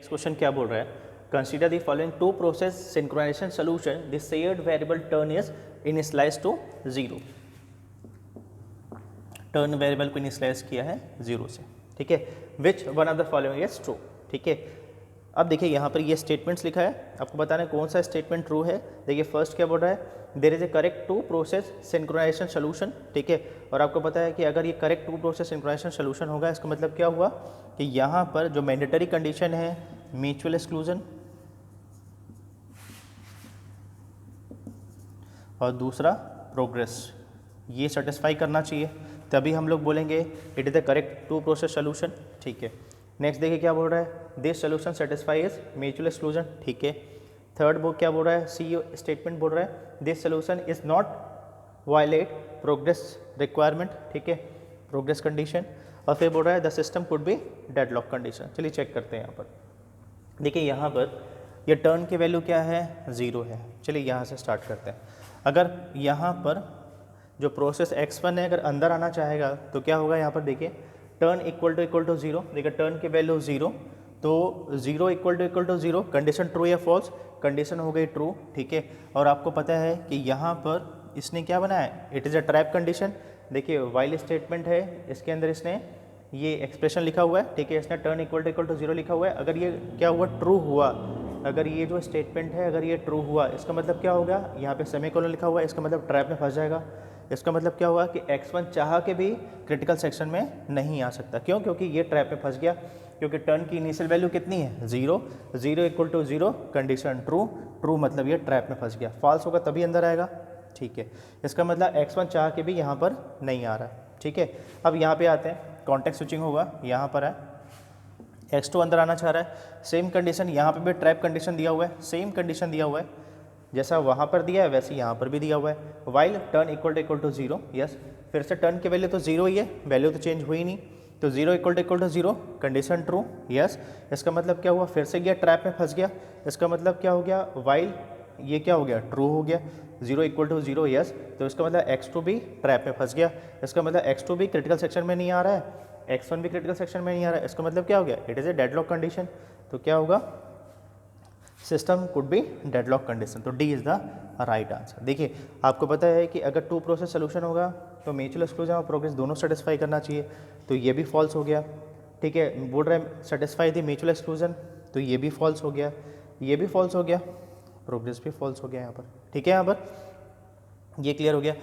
Next question क्या बोल रहा है, consider the following two process synchronization solution, the shared variable turn is initialize to 0। Turn variable को initialize किया है 0 से, ठीक है। Which one of the following is true, ठीक है। अब देखिए यहाँ पर ये स्टेटमेंट्स लिखा है, आपको बताना है कौन सा स्टेटमेंट ट्रू है। देखिए फर्स्ट क्या बोल रहा है, there is a correct two process synchronization solution, ठीक है। और आपको पता है कि अगर ये correct two process synchronization solution होगा, इसका मतलब क्या हुआ कि यहाँ पर जो मैंडेटरी कंडीशन है म्यूचुअल एक्सक्लूजन और दूसरा प्रोग्रेस, ये सेटिस्फाई करना चाहिए, तभी हम लोग बोलेंगे it is the correct two process solution, ठीक है। नेक्स्ट देखिए क्या बोल रहा है, this solution satisfies mutual exclusion, ठीक है। थर्ड बुक क्या बोल रहा है, सी स्टेटमेंट बोल रहा है this solution is not violate progress requirement, ठीक है, प्रोग्रेस कंडीशन। और फिर बोल रहा है the system could be deadlock condition. चलिए चेक करते हैं यहाँ पर। देखिए यहाँ पर ये टर्न की वैल्यू क्या है, 0 है। चलिए यहाँ से स्टार्ट करते हैं। अगर यहाँ पर जो प्रोसेस x1 है अगर अंदर आना चाहेगा तो क्या होगा, यहाँ पर देखिए टर्न इक्वल टू 0, देखिए टर्न की वैल्यू 0, तो 0 इक्वल टू 0, कंडीशन ट्रू या फॉल्स, कंडीशन हो गई ट्रू, ठीक है। और आपको पता है कि यहाँ पर इसने क्या बनाया है, it is a trap condition. देखिए वाइल स्टेटमेंट है, इसके अंदर इसने ये एक्सप्रेशन लिखा हुआ है, ठीक है, इसने टर्न इक्वल टू 0 लिखा हुआ है। अगर ये क्या हुआ, ट्रू हुआ, अगर ये जो स्टेटमेंट है अगर ये ट्रू हुआ, इसका मतलब क्या होगा, यहाँ पे सेमीकोलन लिखा हुआ है, इसका मतलब ट्रैप में फंस जाएगा। इसका मतलब क्या हुआ कि x1 चाह के भी क्रिटिकल सेक्शन में नहीं आ सकता। क्यों, क्योंकि ये ट्रैप में फंस गया, क्योंकि टर्न की इनिशियल वैल्यू कितनी है, 0, 0 equal to 0, condition true, true मतलब ये ट्रैप में फंस गया, फॉल्स होगा तभी अंदर आएगा, ठीक है। इसका मतलब x1 चाह के भी यहाँ पर नहीं आ रहा है, ठीक है। अब यहाँ पे आते हैं, कॉन्टेक्स्ट स्विचिंग होगा, यहाँ पर है x2 अंदर आना चाह रहा है, सेम कंडीशन यहाँ पे भी ट्रैप कंडीशन दिया हुआ है, सेम कंडीशन दिया हुआ है, जैसा वहाँ पर दिया है वैसे यहाँ पर भी दिया हुआ है। While turn equal to 0, yes, फिर से टर्न की वैल्यू तो 0 ही है, वैल्यू तो चेंज हुई नहीं, तो 0 equal to 0, condition true, yes. इसका मतलब क्या हुआ, फिर से गया ट्रैप में फंस गया, इसका मतलब क्या हो गया, वाइल ये क्या हो गया, ट्रू हो गया, 0 इक्वल टू 0, यस, तो इसका मतलब x2 भी ट्रैप में फंस गया, इसका मतलब x2 भी क्रिटिकल सेक्शन में नहीं आ रहा है, x1 भी क्रिटिकल सेक्शन में नहीं आ रहा है, इसका मतलब क्या हो गया, it is a deadlock condition. तो क्या होगा, system could be deadlock condition, तो D is the right answer. देखिए आपको पता है कि अगर टू प्रोसेस सोल्यूशन होगा तो म्यूचुअल एक्सक्लूजन और प्रोग्रेस दोनों सेटिस्फाई करना चाहिए, तो ये भी फॉल्स हो गया, ठीक है। बोल रहा है सेटिस्फाई दी म्यूचुअल एक्सक्लूजन, तो ये भी फॉल्स हो गया, ये भी फॉल्स हो गया, प्रोग्रेस भी फॉल्स हो गया यहाँ पर, ठीक है। यहाँ पर ये क्लियर हो गया।